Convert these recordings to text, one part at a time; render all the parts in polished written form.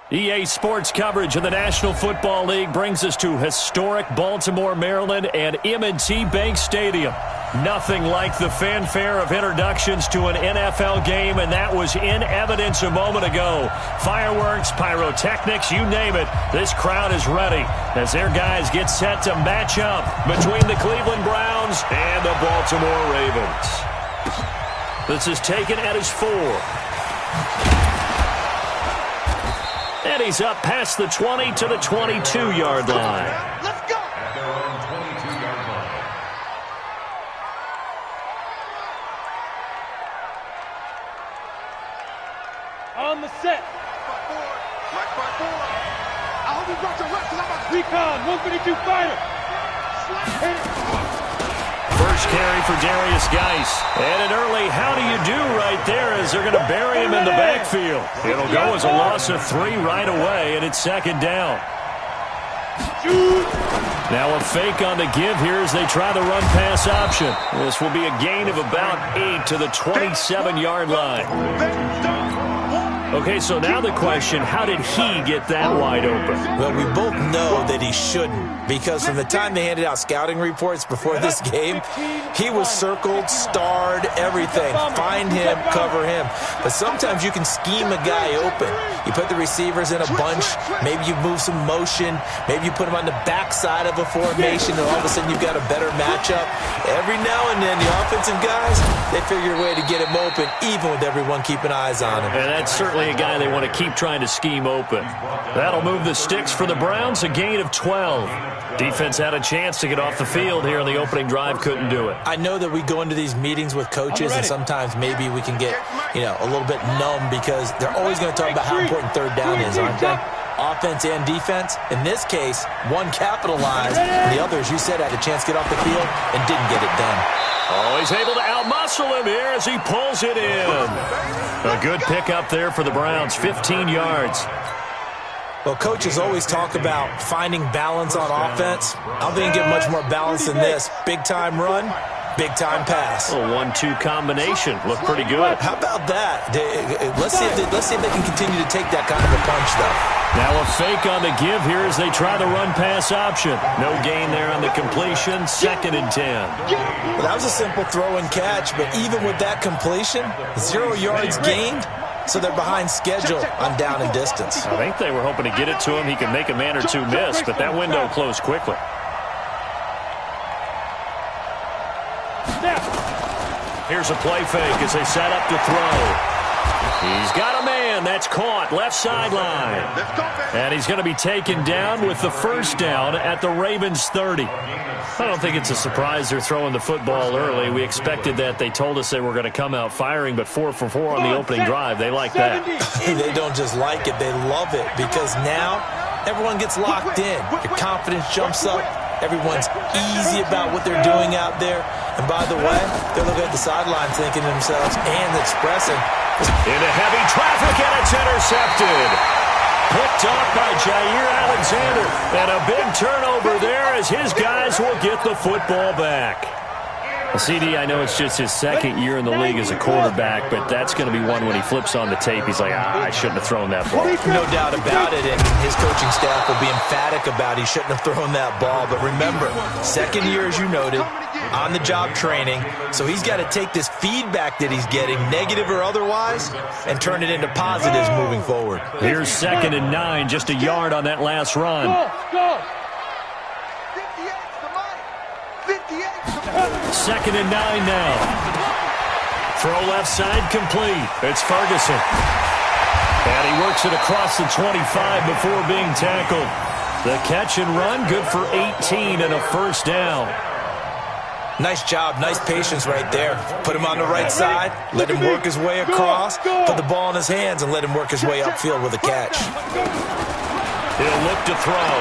EA Sports coverage of the National Football League brings us to historic Baltimore, Maryland, and M&T Bank Stadium. Nothing like the fanfare of introductions to an NFL game, and that was in evidence a moment ago. Fireworks, pyrotechnics, you name it. This crowd is ready as their guys get set to match up between the Cleveland Browns and the Baltimore Ravens. This is taken at his 4. And he's up past the 20 to the 22-yard line. Let's go! On the set. Right by four. I hope you brought your left because I'm about to... Recon, 152 fighter. First carry for Darius Geis. And an early how do you do right there as they're going to bury him in the backfield. It'll go as a loss of 3 right away, and it's second down. Now a fake on the give here as they try the run-pass option. This will be a gain of about 8 to the 27-yard line. Okay, so now the question, how did he get that wide open? Well, we both know that he shouldn't, because from the time they handed out scouting reports before this game, he was circled, starred, everything. Find him, cover him. But sometimes you can scheme a guy open. You put the receivers in a bunch, maybe you move some motion, maybe you put him on the backside of a formation, and all of a sudden you've got a better matchup. Every now and then, the offensive guys, they figure a way to get him open, even with everyone keeping eyes on him. And that's certainly a guy they want to keep trying to scheme open. That'll move the sticks for the Browns, a gain of 12. Defense had a chance to get off the field here in the opening drive, couldn't do it. I know that we go into these meetings with coaches, and sometimes maybe we can get, a little bit numb because they're always going to talk about how important third down is, aren't they? Offense and defense. In this case, one capitalized, and the other, as you said, had a chance to get off the field and didn't get it done. Oh, he's able to outmuscle him here as he pulls it in. A good pickup there for the Browns, 15 yards. Well, coaches always talk about finding balance on offense. I don't think you get much more balance than this. Big-time run, big-time pass. A 1-2 combination. Looked pretty good. How about that? Let's see if they can continue to take that kind of a punch, though. Now a fake on the give here as they try the run-pass option. No gain there on the completion. 2nd and 10. Well, that was a simple throw and catch, but even with that completion, 0 yards gained, so they're behind schedule on down and distance. I think they were hoping to get it to him. He could make a man or two miss, but that window closed quickly. Here's a play fake as they set up to throw. He's got a man. That's caught. Left sideline. And he's going to be taken down with the first down at the Ravens 30. I don't think it's a surprise they're throwing the football early. We expected that. They told us they were going to come out firing, but 4 for 4 on the opening drive. They like that. They don't just like it. They love it because now everyone gets locked in. Your confidence jumps up. Everyone's easy about what they're doing out there. And by the way, they're looking at the sideline thinking to themselves and expressing. Into heavy traffic, and it's intercepted. Picked off by Jair Alexander. And a big turnover there as his guys will get the football back. Well, CD, I know it's just his 2nd year in the league as a quarterback, but that's going to be one when he flips on the tape. He's like, I shouldn't have thrown that ball. No doubt about it, and his coaching staff will be emphatic about he shouldn't have thrown that ball. But remember, 2nd year, as you noted, on-the-job training, so he's got to take this feedback that he's getting, negative or otherwise, and turn it into positives moving forward. Here's 2nd and 9, just a yard on that last run. Go. 2nd and 9 now. Throw left side complete. It's Ferguson. And he works it across the 25 before being tackled. The catch and run, good for 18 and a first down. Nice job, nice patience right there. Put him on the right side, let him work his way across, put the ball in his hands, and let him work his way upfield with a catch. He'll look to throw.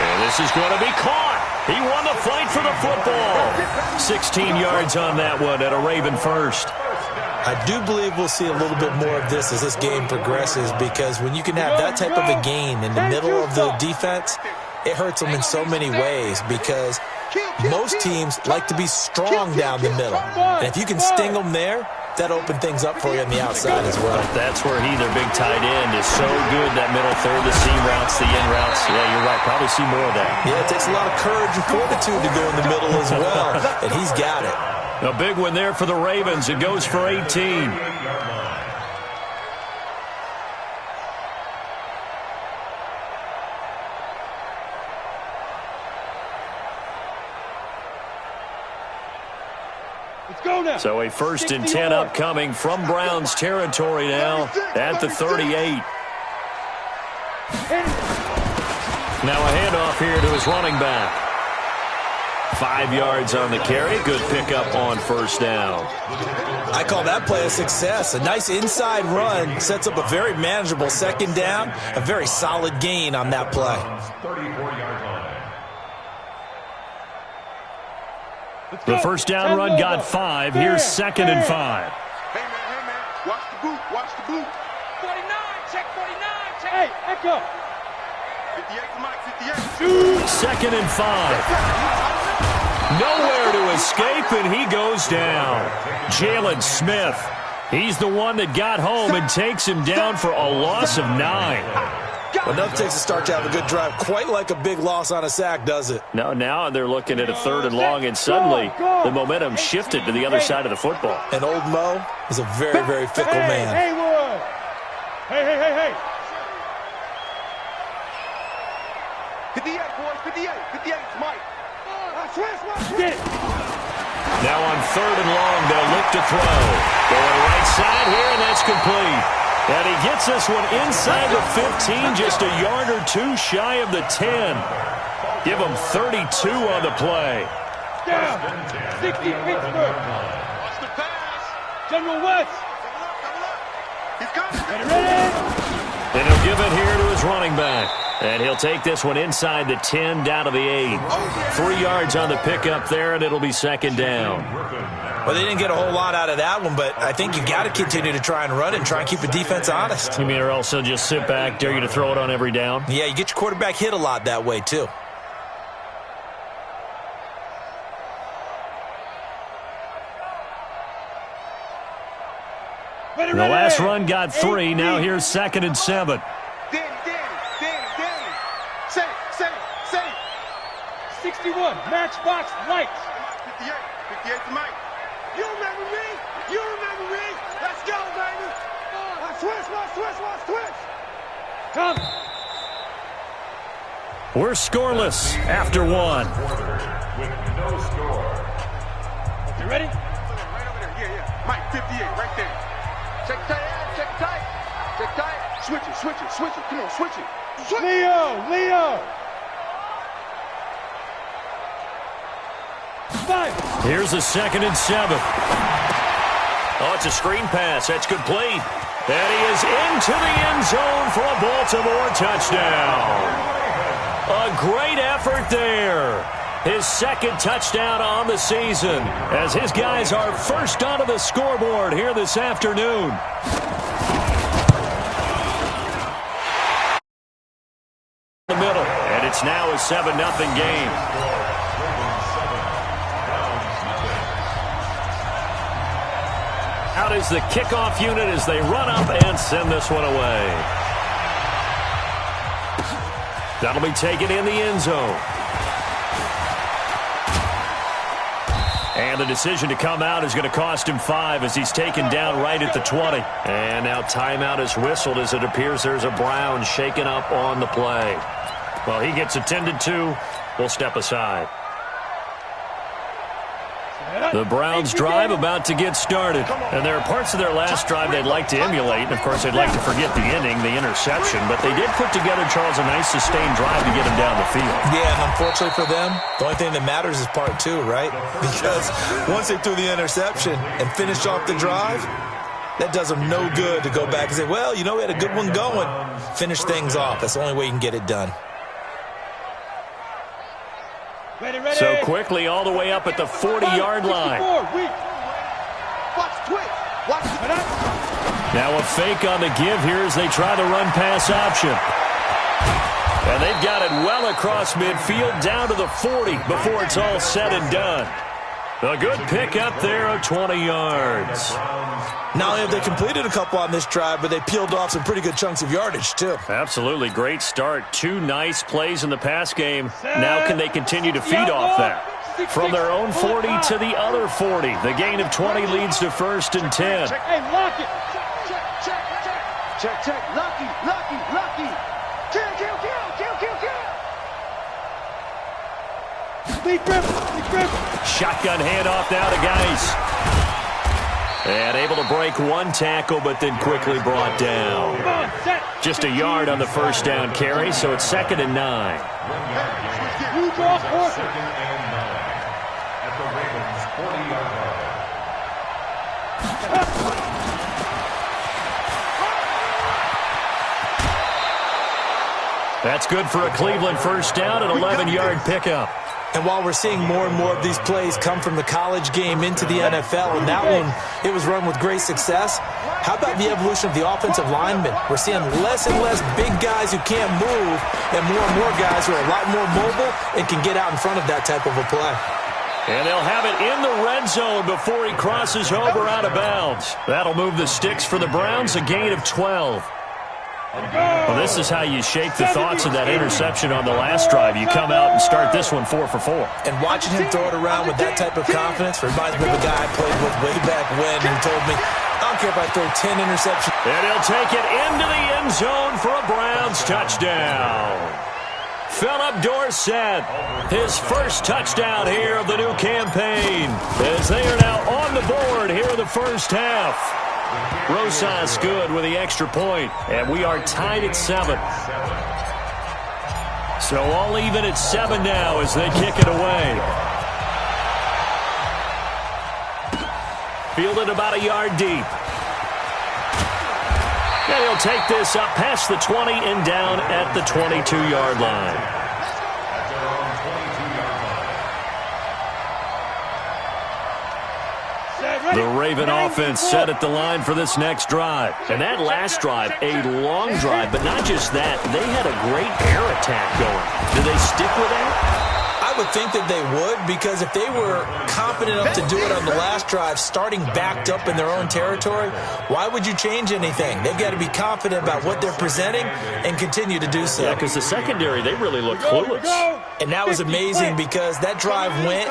And this is going to be caught. He won the fight for the football. 16 yards on that one at a Raven first. I do believe we'll see a little bit more of this as this game progresses, because when you can have that type of a gain in the middle of the defense, it hurts them in so many ways, because most teams like to be strong down the middle. And if you can sting them there, that opened things up for you on the outside as well. That's where their big tight end, is so good, that middle third, the seam routes, the in routes. Yeah, you're right. Probably see more of that. Yeah, it takes a lot of courage and fortitude to go in the middle as well, and he's got it. A big one there for the Ravens. It goes for 18. So a 1st and 10 upcoming from Browns territory now at the 38. Now a handoff here to his running back. 5 yards on the carry. Good pickup on 1st down. I call that play a success. A nice inside run sets up a very manageable 2nd down. A very solid gain on that play. 34 yards on it. The 1st down run got 5. Here's 2nd and 5. Hey, man, watch the boot, watch the boot. 49, check 49, check. Hey, echo. 58 to Mike, 58. 2nd and 5. Nowhere to escape, and he goes down. Jalen Smith. He's the one that got home and takes him down for a loss of 9. Enough takes a start to have a good drive. Quite like a big loss on a sack, does it? No, now they're looking at a 3rd and long, and suddenly the momentum shifted to the other side of the football. And old Mo is a very, very fickle man. Hey, Wood. Hey. 58, boys, 58. 58 to Mike. Get it. Now on 3rd and long, they'll look to throw. Going right side here, and that's complete. And he gets this one inside the 15, just a yard or 2 shy of the 10. Give him 32 on the play. Down. 60 Pittsburgh. Watch the pass. General West. Double up. He's coming. Ready? And he'll give it here to his running back. And he'll take this one inside the 10, down to the 8. 3 yards on the pickup there, and it'll be 2nd down. Well, they didn't get a whole lot out of that one, but I think you got to continue to try and run and try and keep the defense honest. You mean, or else they'll just sit back, dare you to throw it on every down? Yeah, you get your quarterback hit a lot that way, too. The last run got 3. Now here's 2nd and 7. Danny. Say. 61, matchbox lights. 58 to Mike. You remember me? Let's go, baby. Switch. Come. We're scoreless after 1. With no score. You ready? Right over there. Yeah. Mike, 58, right there. Check tight. Switch it. Come on, switch it. Leo. 5. Here's a 2nd and 7. Oh, it's a screen pass. That's complete. And he is into the end zone for a Baltimore touchdown. A great effort there. His 2nd touchdown on the season as his guys are first onto the scoreboard here this afternoon. The middle, and it's now a 7-0 game. Out is the kickoff unit as they run up and send this one away. That'll be taken in the end zone. And the decision to come out is going to cost him 5 as he's taken down right at the 20. And now timeout is whistled as it appears there's a Brown shaken up on the play. Well, he gets attended to. We'll step aside. The Browns drive about to get started. And there are parts of their last drive they'd like to emulate. And, of course, they'd like to forget the ending, the interception. But they did put together, Charles, a nice sustained drive to get him down the field. Yeah, and unfortunately for them, the only thing that matters is part 2, right? Because once they threw the interception and finished off the drive, that does them no good to go back and say, well, you know, we had a good one going. Finish things off. That's the only way you can get it done. Ready. So quickly all the way up at the 40-yard line. Watch twitch. Now a fake on the give here as they try the run-pass option. And they've got it well across midfield down to the 40 before it's all said and done. A good pick up there of 20 yards. Not only have they completed a couple on this drive, but they peeled off some pretty good chunks of yardage, too. Absolutely great start. 2 nice plays in the pass game. Now can they continue to feed off that? From their own 40 to the other 40. The gain of 20 leads to 1st and 10. Hey, lock it. Check. Lucky. Kill. Deep grip. Shotgun handoff now to Geis. And able to break one tackle, but then quickly brought down. Come on, set. Just a yard on the first down carry, so it's 2nd and 9. You draw force. At the Ravens' 40-yard line. That's good for a Cleveland first down, an 11-yard pickup. And while we're seeing more and more of these plays come from the college game into the NFL, and that one, it was run with great success, how about the evolution of the offensive linemen? We're seeing less and less big guys who can't move and more guys who are a lot more mobile and can get out in front of that type of a play. And they'll have it in the red zone before he crosses over out of bounds. That'll move the sticks for the Browns, a gain of 12. Well, this is how you shake the thoughts of that interception on the last drive. You come out and start this one 4 for 4. And watching him throw it around with that type of confidence reminds me of a guy I played with way back when who told me, I don't care if I throw 10 interceptions. And he'll take it into the end zone for a Browns touchdown. Philip Dorsett, his first touchdown here of the new campaign, as they are now on the board here in the first half. Rosas good with the extra point, and we are tied at 7. So all even at 7 now as they kick it away. Fielded about a yard deep. And he'll take this up past the 20 and down at the 22-yard line. The Raven offense set at the line for this next drive. And that last drive, a long drive, but not just that. They had a great air attack going. Do they stick with that? I would think that they would, because if they were confident enough to do it on the last drive, starting backed up in their own territory, why would you change anything? They've got to be confident about what they're presenting and continue to do so. Yeah, because the secondary, they really look clueless. And that was amazing because that drive went,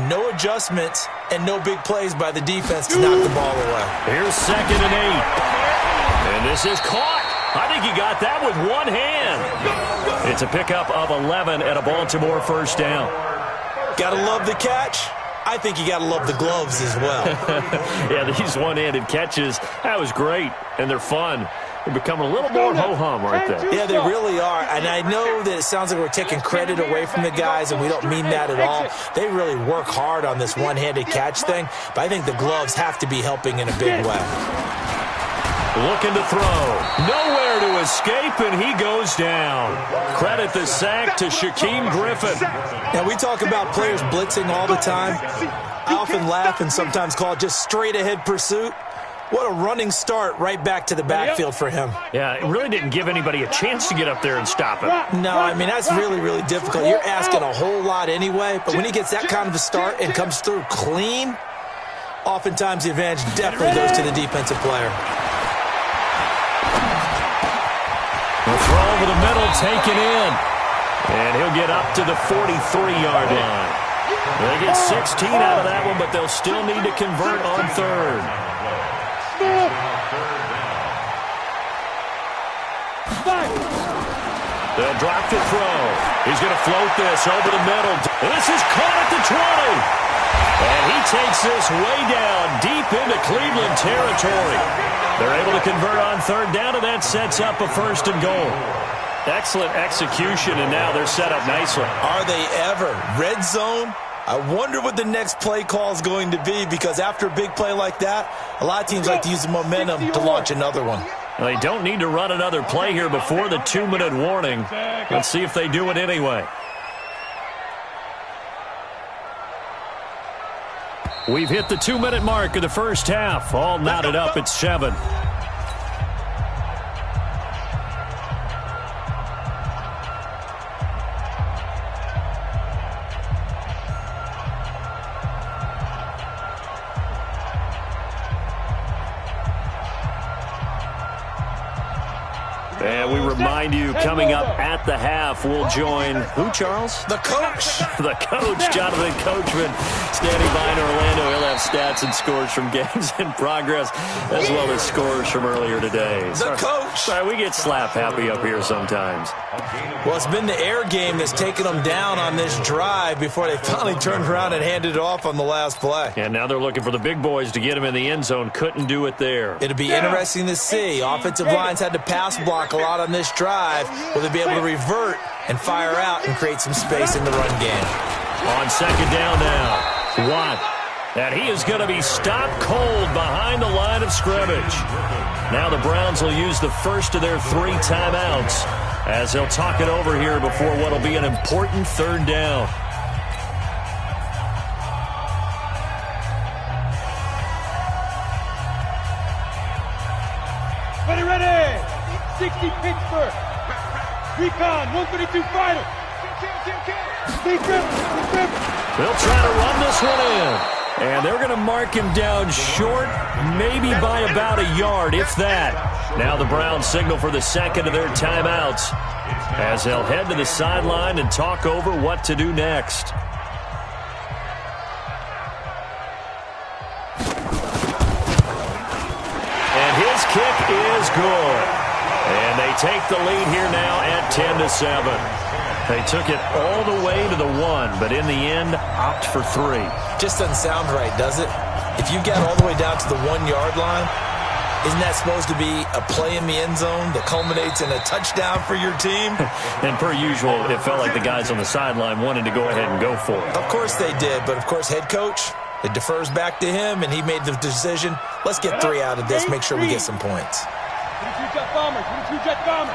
no adjustments, and no big plays by the defense to knock the ball away. Here's 2nd and 8. And this is caught. I think he got that with one hand. It's a pickup of 11 at a Baltimore first down. Gotta love the catch. I think you gotta love the gloves as well. Yeah, these one-handed catches, that was great, and they're fun. They're becoming a little more ho-hum right there. Yeah, they really are. And I know that it sounds like we're taking credit away from the guys, and we don't mean that at all. They really work hard on this one-handed catch thing, but I think the gloves have to be helping in a big way. Looking to throw. Nowhere to escape, and he goes down. Credit the sack to Shaquem Griffin. Now, we talk about players blitzing all the time. I often laugh and sometimes call it just straight-ahead pursuit. What a running start right back to the backfield for him. Yeah, it really didn't give anybody a chance to get up there and stop him. No, I mean, that's really, really difficult. You're asking a whole lot anyway, but when he gets that kind of a start and comes through clean, oftentimes the advantage definitely goes to the defensive player. The throw over the middle, taken in. And he'll get up to the 43-yard line. They get 16 out of that one, but they'll still need to convert on 3rd. They'll drop the throw. He's going to float this over the middle. And this is caught at the 20. And he takes this way down deep into Cleveland territory. They're able to convert on 3rd down, and that sets up a 1st and goal. Excellent execution, and now they're set up nicely. Are they ever? Red zone? I wonder what the next play call is going to be, because after a big play like that, a lot of teams like to use the momentum to launch another one. They don't need to run another play here before the 2-minute warning. Let's see if they do it anyway. We've hit the 2-minute mark of the first half. All knotted up at 7. And we remind you, coming up at the half, we'll join who, Charles? The coach. The coach, Jonathan Coachman, standing by in Orlando. He'll have stats and scores from games in progress, as well as scores from earlier today. The coach. Sorry, we get slap happy up here sometimes. Well, it's been the air game that's taken them down on this drive before they finally turned around and handed it off on the last play. And now they're looking for the big boys to get him in the end zone. Couldn't do it there. It'll be interesting to see. Offensive lines had to pass block a lot on this drive. Will they be able to revert and fire out and create some space in the run game? On second down now, Watt. And he is going to be stopped cold behind the line of scrimmage. Now the Browns will use the first of their 3 timeouts as they'll talk it over here before what will be an important third down. Ready! 60 Pittsburgh. Recon, 132 final. They'll try to run this one in. And they're going to mark him down short, maybe by about a yard, if that. Now the Browns signal for the second of their timeouts as they'll head to the sideline and talk over what to do next. And his kick is good. And they take the lead here now at 10-7. They took it all the way to the 1, but in the end, opt for 3. Just doesn't sound right, does it? If you get all the way down to the 1-yard line, isn't that supposed to be a play in the end zone that culminates in a touchdown for your team? And per usual, it felt like the guys on the sideline wanted to go ahead and go for it. Of course they did, but of course head coach, it defers back to him, and he made the decision, let's get 3 out of this, make sure we get some points. 22 Jet Bombers, 22 Jet Bombers.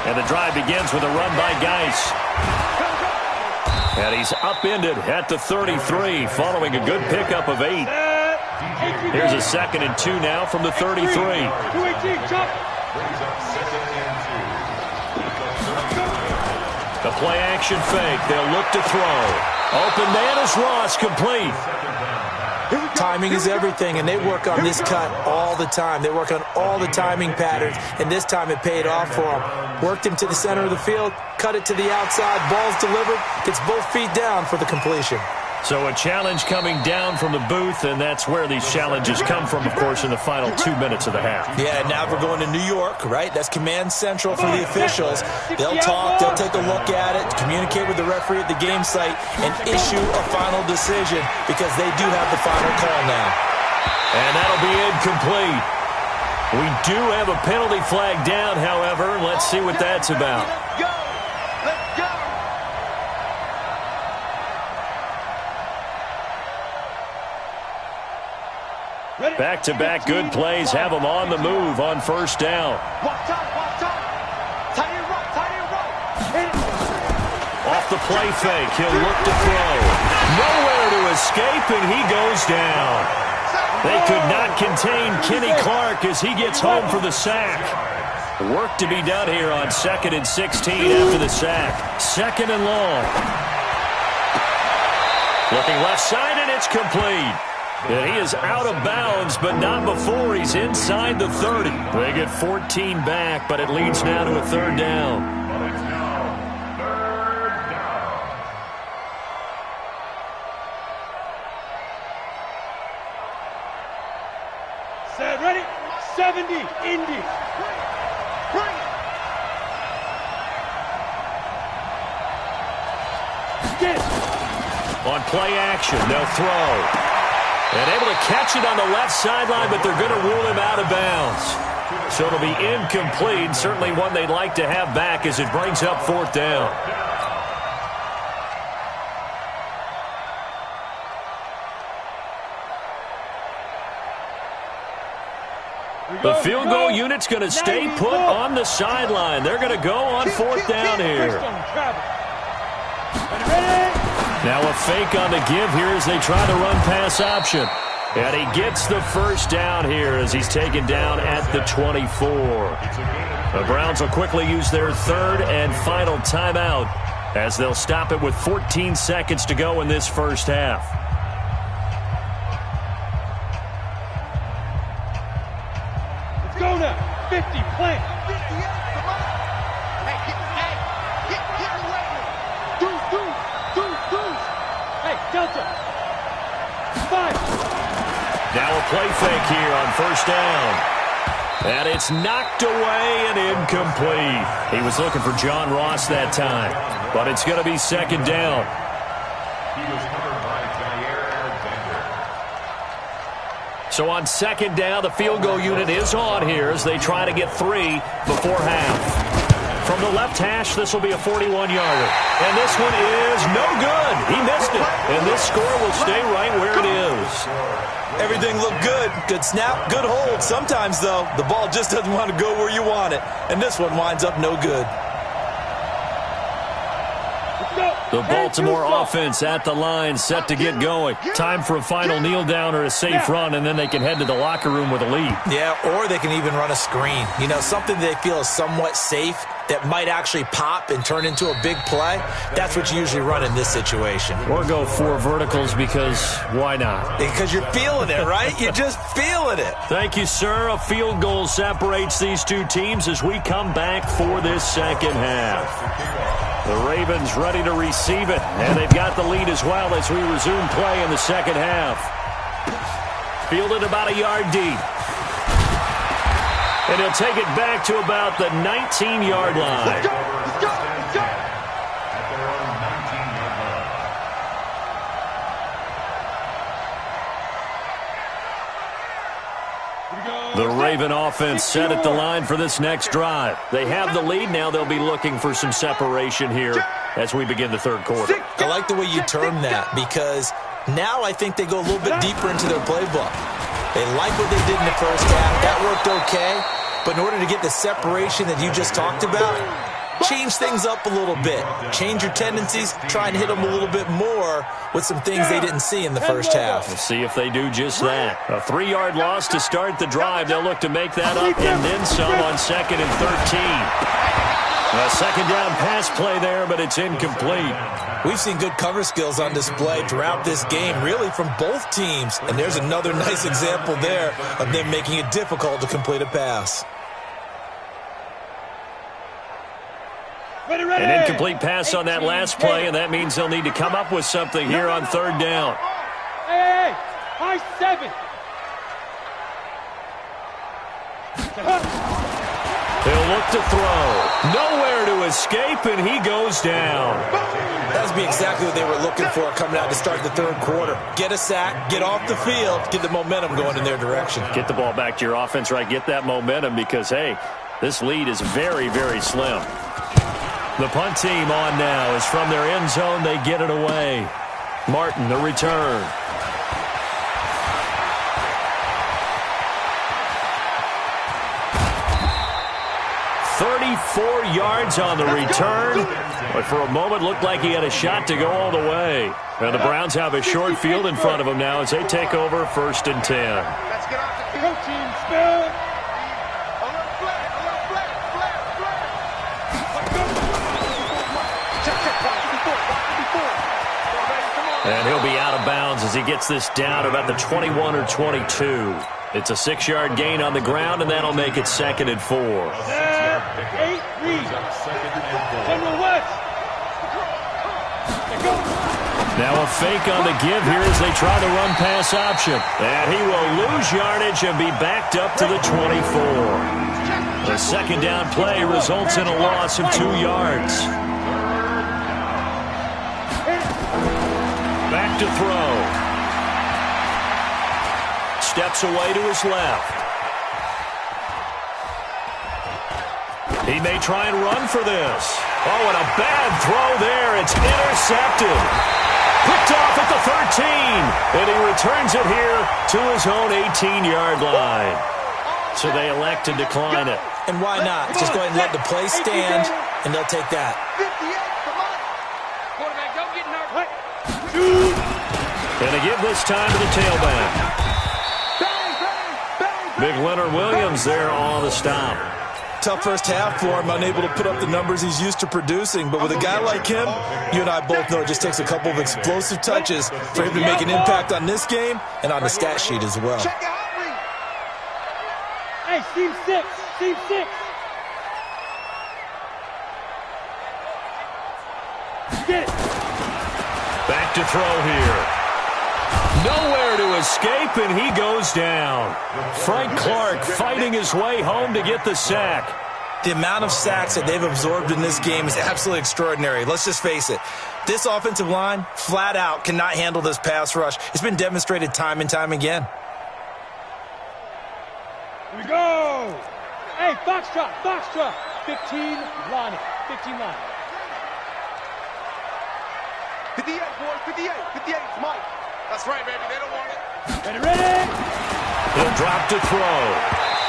And the drive begins with a run by Geis. And he's upended at the 33 following a good pickup of 8. Here's a 2nd and 2 now from the 33. 218, jump. The play action fake. They'll look to throw. Open man is Ross, complete. Timing is everything, and they work on this cut all the time. They work on all the timing patterns, and this time it paid off for them. Worked him to the center of the field, cut it to the outside, ball's delivered, gets both feet down for the completion. So a challenge coming down from the booth, and that's where these challenges come from, of course, in the final 2 minutes of the half. Yeah, now we're going to New York, right? That's command central for the officials. They'll talk, they'll take a look at it, communicate with the referee at the game site, and issue a final decision because they do have the final call now. And that'll be incomplete. We do have a penalty flag down, however. Let's see what that's about. Back-to-back good plays have them on the move on first down. Off the play fake, he'll look to throw. Nowhere to escape, and he goes down. They could not contain Kenny Clark as he gets home for the sack. Work to be done here on 2nd and 16 after the sack. 2nd and long. Looking left side, and it's complete. And he is out of bounds, but not before he's inside the 30. They get 14 back, but it leads now to a 3rd down. Set, ready? 70, Indy. On play action, they'll throw. And able to catch it on the left sideline, but they're going to rule him out of bounds. So it'll be incomplete. Certainly one they'd like to have back as it brings up 4th down. The field goal unit's going to stay put on the sideline. They're going to go on 4th down here. Now a fake on the give here as they try to run pass option. And he gets the first down here as he's taken down at the 24. The Browns will quickly use their 3rd and final timeout as they'll stop it with 14 seconds to go in this first half. Arizona, 50, plant. 58, come on. Hey, get away. Deuce. Hey, Delta. 5. Now a play fake here on first down. And it's knocked away and incomplete. He was looking for John Ross that time, but it's going to be second down. He was covered by Jair Alexander. So on second down, the field goal unit is on here as they try to get 3 before half. From the left hash, this will be a 41-yarder. And this one is no good. He missed it. And this score will stay right where it is. Everything looked good. Good snap, good hold. Sometimes, though, the ball just doesn't want to go where you want it. And this one winds up no good. The Baltimore offense at the line, set to get going. Time for a final kneel down or a safe run, and then they can head to the locker room with a lead. Yeah, or they can even run a screen. You know, something they feel is somewhat safe that might actually pop and turn into a big play. That's what you usually run in this situation. Or go 4 verticals because why not? Because you're feeling it, right? You're just feeling it. Thank you, sir. A field goal separates these two teams as we come back for this second half. The Ravens ready to receive it, and they've got the lead as well as we resume play in the second half. Fielded about a yard deep. And he'll take it back to about the 19-yard line. Let's go. At their own 19-yard line. The Raven offense set at the line for this next drive. They have the lead. Now they'll be looking for some separation here as we begin the third quarter. I like the way you term that because now I think they go a little bit deeper into their playbook. They like what they did in the first half. That worked okay. But in order to get the separation that you just talked about, change things up a little bit. Change your tendencies. Try and hit them a little bit more with some things they didn't see in the first half. We'll see if they do just that. A 3-yard loss to start the drive. They'll look to make that up and then some on 2nd and 13. A second down pass play there, but it's incomplete. We've seen good cover skills on display throughout this game, really from both teams. And there's another nice example there of them making it difficult to complete a pass. An incomplete pass on that last play, and that means they'll need to come up with something here on third down. Hey, high 7. He'll look to throw. Nowhere to escape, and he goes down. That would be exactly what they were looking for coming out to start the third quarter. Get a sack, get off the field, get the momentum going in their direction. Get the ball back to your offense, right? Get that momentum because, hey, this lead is very, very slim. The punt team on now is from their end zone. They get it away. Martin, the return. $34 yards on the return. But for a moment, looked like he had a shot to go all the way. And the Browns have a short field in front of them now as they take over 1st and 10. Let's get off the Go team, spell. And he'll be out of bounds as he gets this down about the 21 or 22. It's a 6-yard gain on the ground, and that'll make it 2nd and 4. 8 read. General West. Now a fake on the give here as they try the run-pass option. And he will lose yardage and be backed up to the 24. The second down play results in a loss of 2 yards. Back to throw. Steps away to his left. He may try and run for this. Oh, and a bad throw there. It's intercepted. Picked off at the 13. And he returns it here to his own 18-yard line. So they elect to decline it. And why not? Just go ahead and let the play stand, and they'll take that. 58, come on. Quarterback, don't get nervous. And a give this time to the tailback. Big Leonard Williams there on the stop. Tough first half for him, unable to put up the numbers he's used to producing. But with a guy like him, you and I both know it just takes a couple of explosive touches for him to make an impact on this game and on the stat sheet as well. Check out. Hey, team 6. Team 6. Get it. Back to throw here. Nowhere to escape, and he goes down. Frank Clark fighting his way home to get the sack. The amount of sacks that they've absorbed in this game is absolutely extraordinary. Let's just face it. This offensive line, flat out, cannot handle this pass rush. It's been demonstrated time and time again. Here we go. Hey, foxtrot, foxtrot. 15 line it. 15 line. 58, boys, 58. 58, it's Mike. That's right, baby. They don't want it. Ready, ready. He'll drop to throw.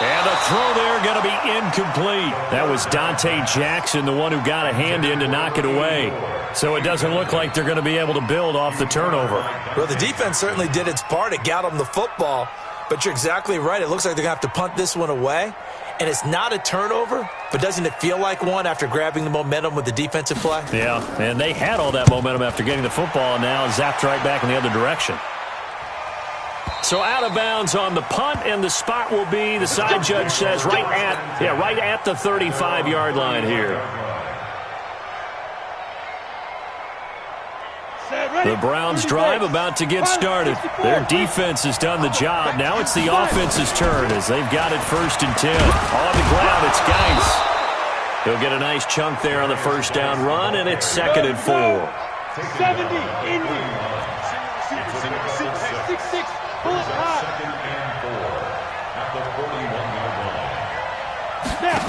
And the throw there going to be incomplete. That was Dante Jackson, the one who got a hand in to knock it away. So it doesn't look like they're going to be able to build off the turnover. Well, the defense certainly did its part. It got them the football. But you're exactly right. It looks like they're going to have to punt this one away. And it's not a turnover, but doesn't it feel like one after grabbing the momentum with the defensive play? Yeah, and they had all that momentum after getting the football, and now zapped right back in the other direction. So out of bounds on the punt, and the spot will be, the side judge says, right at the 35-yard line here. The Browns drive about to get started. Their defense has done the job. Now it's the offense's turn as they've got it 1st and 10. On the ground, it's Geis. He'll get a nice chunk there on the first down run, and it's 2nd and 4. 70, Indy. 6-6, pull it high. 2nd and 4 at the 41-yard line. Now.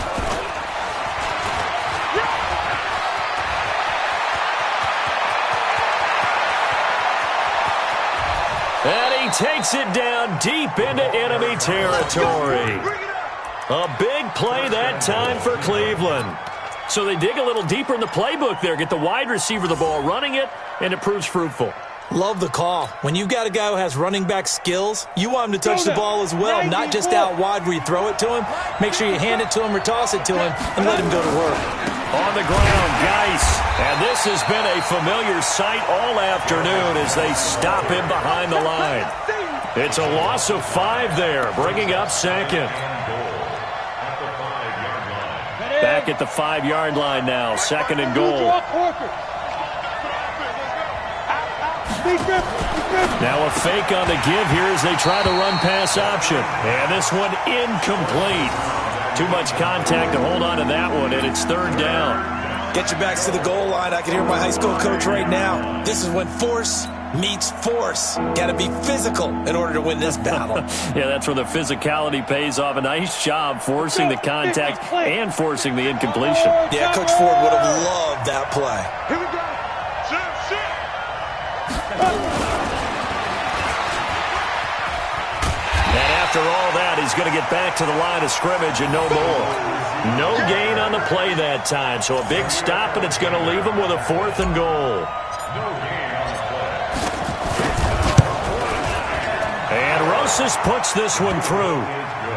And he takes it down deep into enemy territory. A big play that time for Cleveland. So they dig a little deeper in the playbook there, get the wide receiver the ball, running it, and it proves fruitful. Love the call. When you've got a guy who has running back skills, you want him to touch the ball as well, not just out wide where you throw it to him. Make sure you hand it to him or toss it to him and let him go to work. On the ground, Geis. And this has been a familiar sight all afternoon as they stop him behind the line. It's a loss of 5 there, bringing up 2nd. Back at the 5-yard line now, 2nd and goal. Now a fake on the give here as they try to run pass option. And this one incomplete. Too much contact to hold on to that one, and it's 3rd down. Get your backs to the goal line. I can hear my high school coach right now. This is when force meets force. Got to be physical in order to win this battle. Yeah, that's where the physicality pays off. A nice job forcing the contact and forcing the incompletion. Yeah, Coach Ford would have loved that play. Here we go. And after all that, he's going to get back to the line of scrimmage and no more. No gain on the play that time, so a big stop, and it's going to leave him with a 4th and goal. And Rosas puts this one through,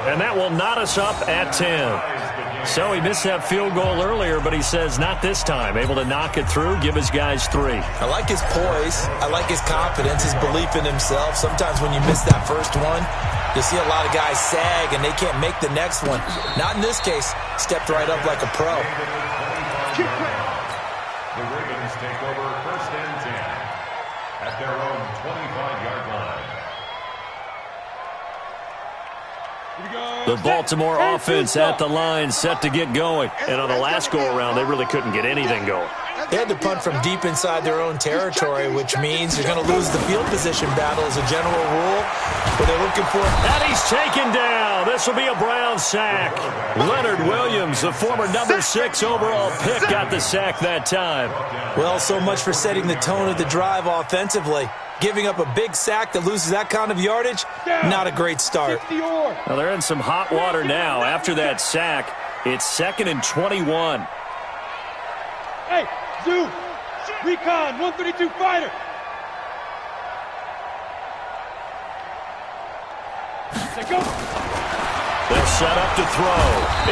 and that will knot us up at 10. So he missed that field goal earlier, but he says not this time. Able to knock it through, give his guys 3. I like his poise. I like his confidence, his belief in himself. Sometimes when you miss that first one, you see a lot of guys sag, and they can't make the next one. Not in this case. Stepped right up like a pro. The Ravens take over 1st and 10 at their own 25-yard line. The Baltimore offense at the line, set to get going. And on the last go-around, they really couldn't get anything going. They had to punt from deep inside their own territory, which means you're going to lose the field position battle as a general rule. But they're looking for... And he's taken down. This will be a Brown sack. Leonard Williams, the former number 6 overall pick, got the sack that time. Well, so much for setting the tone of the drive offensively. Giving up a big sack that loses that kind of yardage, not a great start. Well, they're in some hot water now. After that sack, it's 2nd and 21. Hey, Zoo, recon, 132 fighter. Let's go. They're set up to throw.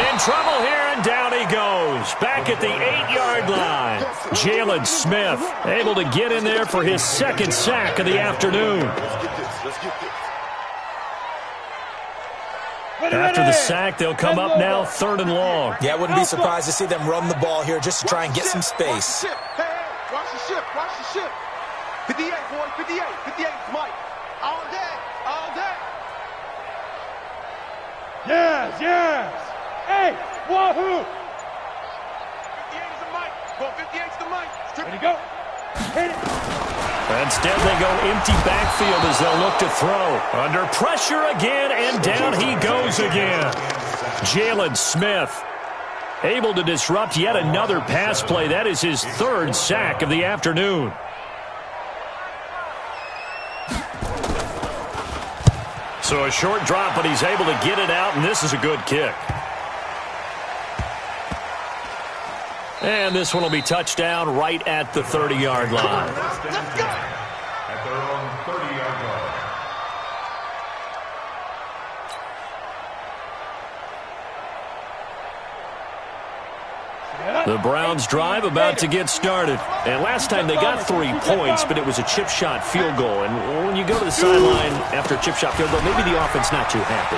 In trouble here, and down he goes. Back at the 8-yard line. Jalen Smith able to get in there for his 2nd sack of the afternoon. After the sack, they'll come up now 3rd and long. Yeah, I wouldn't be surprised to see them run the ball here just to try and get some space. Watch the ship, watch the ship. 58, boy, 58, 58 is Mike. All day, all day. Yes, yes. Hey, wahoo. 58 is the Mike. Well, 58 is the Mike. Ready to go. Hit it. Instead, they go empty backfield as they'll look to throw. Under pressure again, and down he goes again. Jalen Smith able to disrupt yet another pass play. That is his 3rd sack of the afternoon. So a short drop, but he's able to get it out, and this is a good kick. And this one will be touchdown right at the 30-yard line. Let's go. At their own 30-yard line. The Browns drive about to get started. And last time they got 3 points, but it was a chip shot field goal. And when you go to the sideline after a chip shot field goal, maybe the offense not too happy.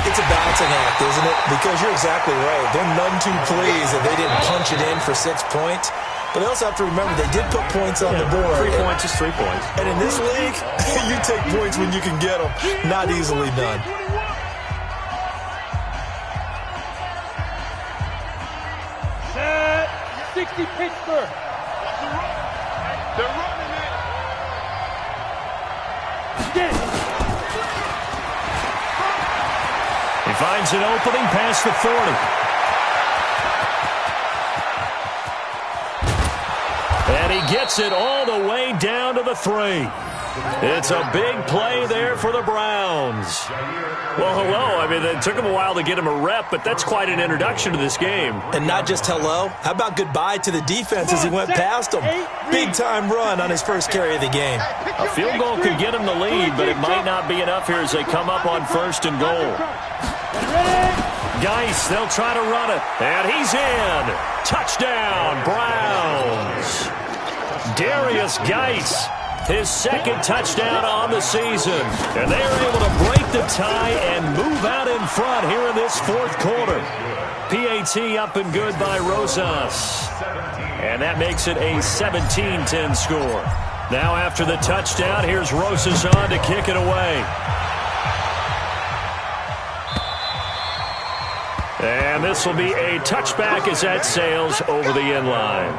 It's a balancing act, isn't it? Because you're exactly right. They're none too pleased that they didn't punch it in for 6 points. But they also have to remember they did put points on the board. 3 points is 3 points. And in this league, you take points when you can get them. Not easily done. Set. 60 Pittsburgh. They're running it. Get it. He finds an opening past the 40. And he gets it all the way down to the 3. It's a big play there for the Browns. Well, hello. I mean, it took him a while to get him a rep, but that's quite an introduction to this game. And not just hello. How about goodbye to the defense as he went past them? Big-time run on his first carry of the game. A field goal could get him the lead, but it might not be enough here as they come up on 1st and goal. Geis, they'll try to run it. And he's in. Touchdown, Browns. Darius Geis, his 2nd touchdown on the season. And they are able to break the tie and move out in front here in this 4th quarter. PAT up and good by Rosas. And that makes it a 17-10 score. Now after the touchdown, here's Rosas on to kick it away. And this will be a touchback as that sails over the end line.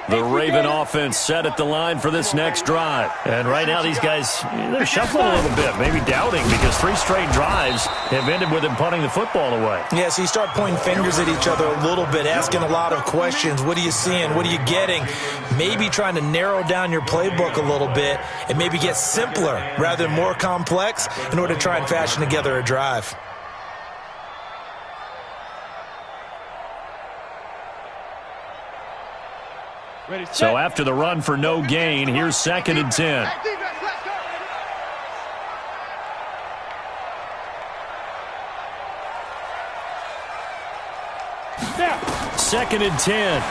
The Raven offense set at the line for this next drive. And right now these guys, they're shuffling a little bit, maybe doubting because 3 straight drives have ended with them punting the football away. Yeah, so you start pointing fingers at each other a little bit, asking a lot of questions. What are you seeing? What are you getting? Maybe trying to narrow down your playbook a little bit and maybe get simpler rather than more complex in order to try and fashion together a drive. So after the run for no gain, here's 2nd and 10. 2nd and 10.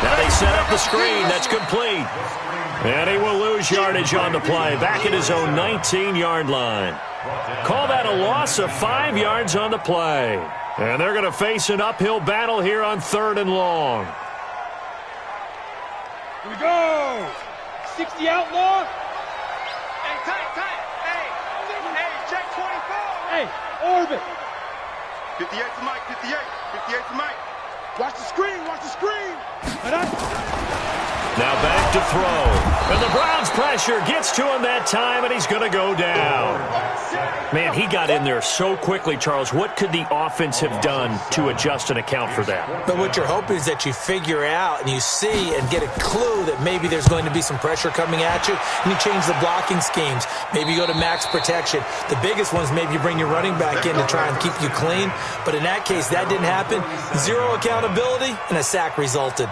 Now they set up the screen. That's complete. And he will lose yardage on the play. Back at his own 19-yard line. Call that a loss of 5 yards on the play. And they're going to face an uphill battle here on 3rd and long. Here we go. 60 outlaw. Hey, tight. Hey, check 24. Hey, orbit. 58 to Mike, 58 to Mike. Watch the screen. Now back to throw. And the Browns pressure gets to him that time, and he's going to go down. Man, he got in there so quickly, Charles. What could the offense have done to adjust and account for that? But what you're hoping is that you figure out and you see and get a clue that maybe there's going to be some pressure coming at you, and you change the blocking schemes. Maybe you go to max protection. The biggest one is maybe you bring your running back in to try and keep you clean. But in that case, that didn't happen. 0 accountability, and a sack resulted.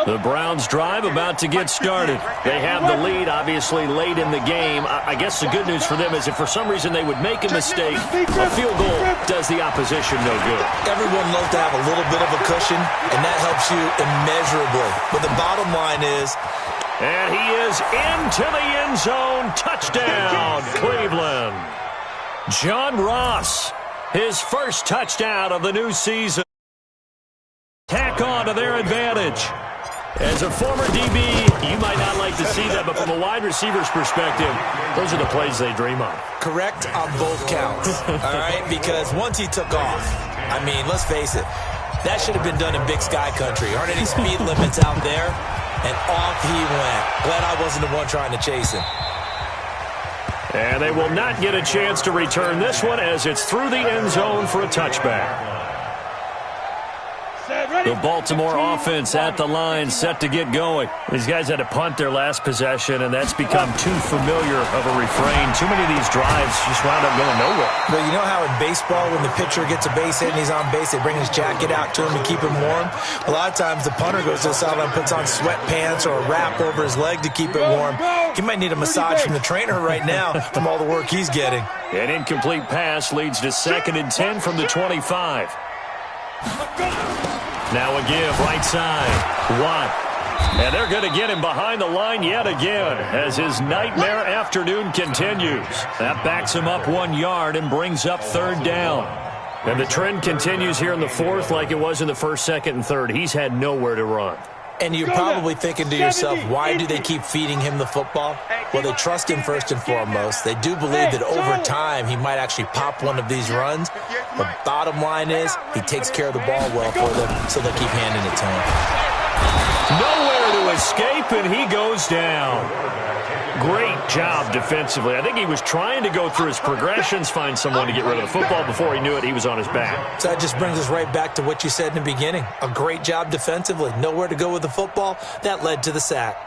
The Browns drive about to get started. They have the lead, obviously, late in the game. I guess the good news for them is if for some reason they would make a mistake, a field goal does the opposition no good. Everyone loves to have a little bit of a cushion, and that helps you immeasurably. But the bottom line is... And he is into the end zone. Touchdown, Cleveland. John Ross, his first touchdown of the new season. Tack on to their advantage. As a former DB, you might not like to see that, but from a wide receiver's perspective, those are the plays they dream of. Correct on both counts, all right? Because once he took off, I mean, let's face it, that should have been done in Big Sky Country. Aren't any speed limits out there? And off he went. Glad I wasn't the one trying to chase him. And they will not get a chance to return this one as it's through the end zone for a touchback. The Baltimore offense at the line, set to get going. These guys had to punt their last possession, and that's become too familiar of a refrain. Too many of these drives just wound up going nowhere. Well, you know how in baseball, when the pitcher gets a base hit and he's on base, they bring his jacket out to him to keep him warm? A lot of times the punter goes to the sideline, puts on sweatpants or a wrap over his leg to keep it warm. He might need a massage from the trainer right now from all the work he's getting. An incomplete pass leads to 2nd and 10 from the 25. Now a give, right side. Watt. And they're going to get him behind the line yet again as his nightmare afternoon continues. That backs him up 1 yard and brings up 3rd down. And the trend continues here in the 4th like it was in the 1st, 2nd, and 3rd. He's had nowhere to run. And you're probably thinking to yourself, why do they keep feeding him the football? Well, they trust him first and foremost. They do believe that over time he might actually pop one of these runs. The bottom line is he takes care of the ball well for them, so they'll keep handing it to him. Nowhere to escape, and he goes down. Great job defensively. I think he was trying to go through his progressions, find someone to get rid of the football. Before he knew it, he was on his back. So that just brings us right back to what you said in the beginning. A great job defensively. Nowhere to go with the football. That led to the sack.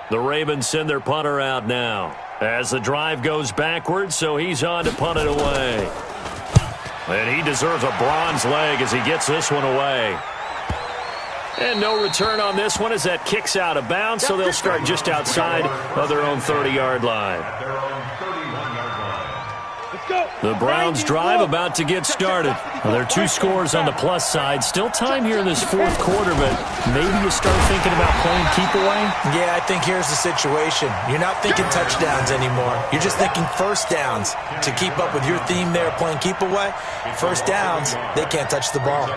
The Ravens send their punter out now as the drive goes backwards, so he's on to punt it away. And he deserves a bronze leg as he gets this one away. And no return on this one as that kicks out of bounds, so they'll start just outside of their own 30-yard line. The Browns drive about to get started. Well, there are 2 scores on the plus side. Still time here in this 4th quarter, but maybe you start thinking about playing keep away? Yeah, I think here's the situation. You're not thinking touchdowns anymore. You're just thinking first downs. To keep up with your theme there, playing keep away, first downs, they can't touch the ball.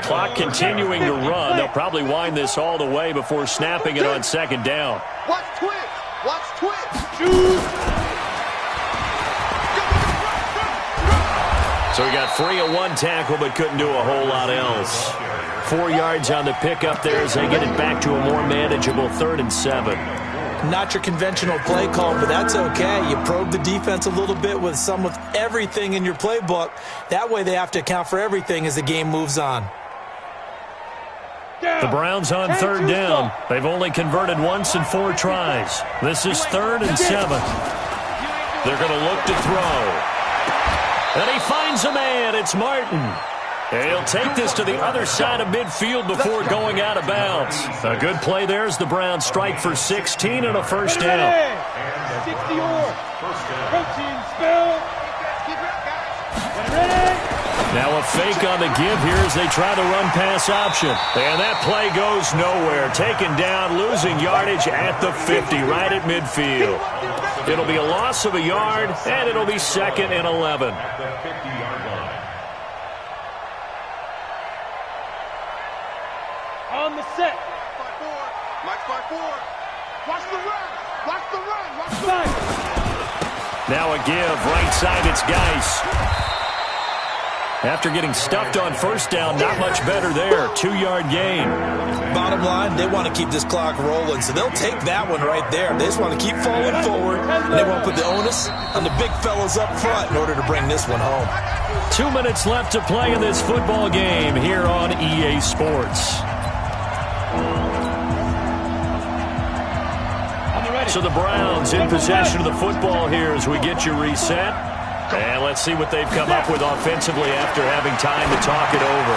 Clock continuing to run. They'll probably wind this all the way before snapping it on 2nd down. Watch twitch. Watch twitch. So he got free of 1 tackle but couldn't do a whole lot else. 4 yards on the pickup there as they get it back to a more manageable 3rd and 7. Not your conventional play call, but that's okay. You probe the defense a little bit with everything in your playbook. That way they have to account for everything as the game moves on. The Browns on 3rd down. They've only converted once in 4 tries. This is 3rd and 7. They're going to look to throw. And he finds a man. It's Martin. And he'll take this to the other side of midfield before going out of bounds. A good play there as the Browns strike for 16 and a 1st down. 60 or protein spill. Now a fake on the give here as they try the run-pass option. And that play goes nowhere. Taken down, losing yardage at the 50, right at midfield. It'll be a loss of a yard, and it'll be 2nd and 11. On the set. Mike 5-4. Watch the run. Watch the run. Watch the run. Now a give, right side, it's Geis. After getting stuffed on 1st down, not much better there. 2-yard gain. Bottom line, they want to keep this clock rolling, so they'll take that one right there. They just want to keep falling forward, and they want to put the onus on the big fellas up front in order to bring this one home. 2 minutes left to play in this football game here on EA Sports. So the Browns in possession of the football here as we get you reset. And let's see what they've come up with offensively after having time to talk it over.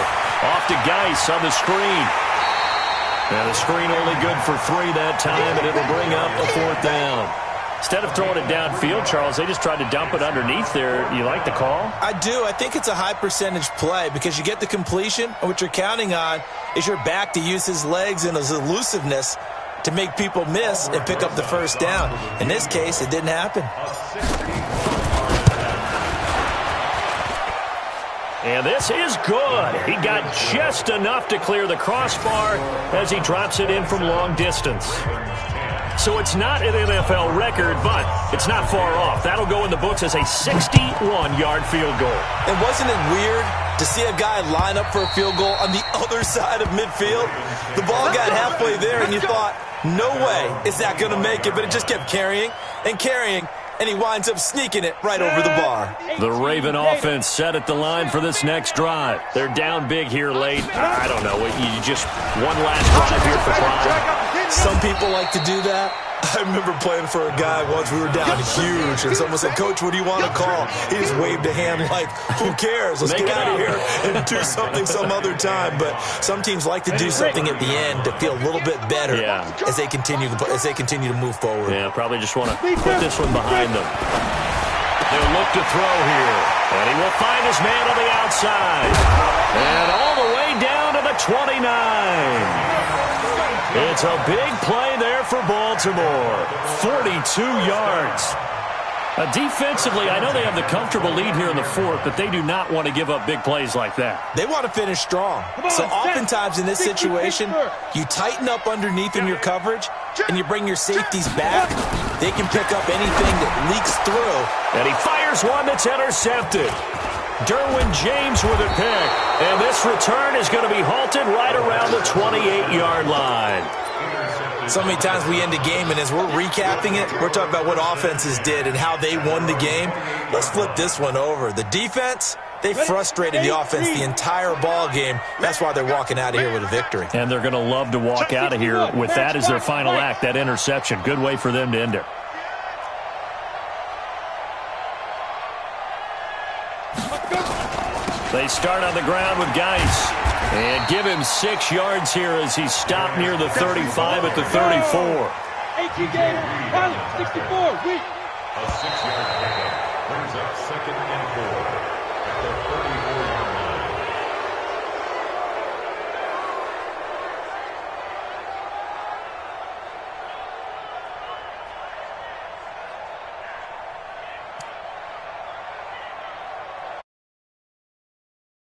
Off to Geis on the screen. And the screen only good for 3 that time, and it'll bring up a 4th down. Instead of throwing it downfield, Charles, they just tried to dump it underneath there. You like the call? I do. I think it's a high percentage play because you get the completion, and what you're counting on is your back to use his legs and his elusiveness to make people miss and pick up the 1st down. In this case, it didn't happen. And this is good. He got just enough to clear the crossbar as he drops it in from long distance. So it's not an NFL record, but it's not far off. That'll go in the books as a 61-yard field goal. And wasn't it weird to see a guy line up for a field goal on the other side of midfield? The ball got halfway there, and you thought, no way is that going to make it, but it just kept carrying and carrying, and he winds up sneaking it right over the bar. The Raven offense set at the line for this next drive. They're down big here late. I don't know. You just one last drive here for pride. Some people like to do that. I remember playing for a guy once. We were down huge, and someone said, "Coach, what do you want to call?" He just waved a hand like, who cares? Let's get out of here and do something some other time. But some teams like to do something at the end to feel a little bit better as they continue to move forward. Yeah, probably just want to put this one behind them. They'll look to throw here, and he will find his man on the outside. And all the way down to the 29. It's a big play there for Baltimore. 42 yards. Defensively, I know they have the comfortable lead here in the 4th, but they do not want to give up big plays like that. They want to finish strong. So oftentimes in this situation, you tighten up underneath in your coverage, and you bring your safeties back. They can pick up anything that leaks through. And he fires one that's intercepted. Derwin James with a pick. And this return is going to be halted right around the 28-yard line. So many times we end a game, and as we're recapping it, we're talking about what offenses did and how they won the game. Let's flip this one over. The defense, they frustrated the offense the entire ball game. That's why they're walking out of here with a victory. And they're going to love to walk out of here with that as their final act, that interception. Good way for them to end it. They start on the ground with Geis. And give him 6 yards here as he stopped near the 35 at the 34. 18 games, 64, weak. A 6-yard pickup brings up 2nd and 4 at the 34-yard line.